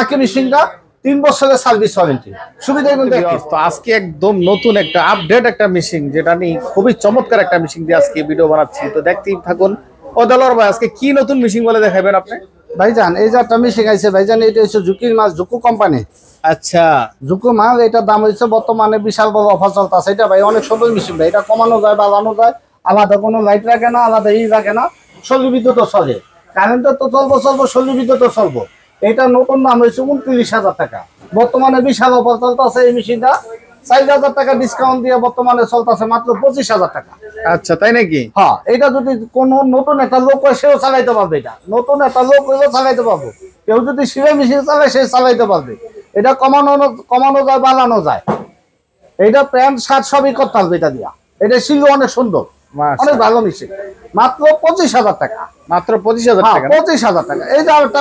মাকি মেশিনটা 3 বছরের service warranty. সুবিধা কিন্তু তো আজকে একদম নতুন একটা আপডেট একটা মেশিন, যেটা নিয়ে খুবই চমৎকার একটা মেশিন দিয়ে আজকে ভিডিও বানাচ্ছি। তো দেখতেই থাকুন। ও দেলোয়ার ভাই, আজকে কি নতুন মেশিন বলে দেখাবেন আপনি? ভাইজান এই যে একটা মেশিন আছে ভাইজান, এটা হচ্ছে ঝুঁকির মাছ, জুকু কোম্পানি। আচ্ছা, জুকু মাছ, এটার দাম হচ্ছে বর্তমানে বিশাল বড় অফার চলতেছে। এটা ভাই অনেক সুন্দর মেশিন ভাই, এটা কমানো যায় বাড়ানো যায়, আলাদা কোনো লাইট লাগে না, আলাদা লাগে না, শৈলী বিদ্যুৎ চলে, কারেন্টে তো চলবো, শৈলী বিদ্যুৎ চলবো। এটা নতুন দাম হয়েছে 29,000 টাকা। বর্তমানে বিশাল অফার চলতেছে। এই মেশিনটা 4,000 টাকা ডিসকাউন্ট দিয়ে বর্তমানে চলতেছে মাত্র 25,000 টাকা। আচ্ছা, তাই নাকি? হ্যাঁ, এটা যদি কোনো নতুন একটা লোক হয় সেও চালাইতে পারবে। এটা নতুন একটা লোক হলেও চালাইতে পারবো। কেউ যদি সিলাই মেশিন চালায় সে চালাইতে পারবে। এটা কমানো যায় বাড়ানো যায়। এটা প্যান্ট শার্ট সবই করতে পারবে এটা দিয়া। এটা ছিল অনেক সুন্দর, অনেক ভালো মেশিন। মাত্র 25,000 টাকা। মাত্র 25,000 টাকা? 25,000 টাকা। এই যে আরেকটা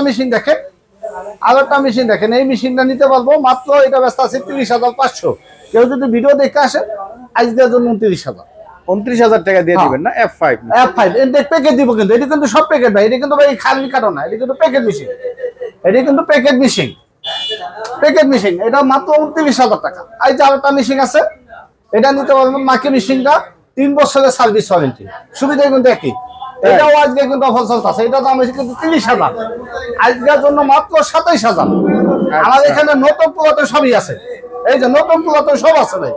মেশিন দেখেন, এই মেশিনটা নিতে পারবো মাত্র, এটা ব্যস্ত আছে 30,500। কেউ যদি ভিডিও দেখে আসে আজকের জন্য 29,000। 29,000 টাকা দিয়ে দিবেন না? F5 প্যাকেট দিব, কিন্তু এটা কিন্তু সব প্যাকেট ভাই। এটা কিন্তু ভাই খালি কাটো না, এটা কিন্তু প্যাকেট মেশিন। প্যাকেট মেশিন এটা মাত্র 29,000 টাকা। এই যে আরেকটা মেশিন আছে, এটা নিতে পারবেন। মাকি মেশিনটা 3 বছরের সার্ভিস ওয়ারেন্টি। সুবিধা কিন্তু একই। এটাও আজকে কিন্তু অফার চলতেছে। এটা দাম হচ্ছে কিন্তু 30,000, আজকের জন্য মাত্র 27,000। আমাদের এখানে নতুন পুরাতন সবই আছে। এই যে নতুন পুরাতন সব আছে ভাই।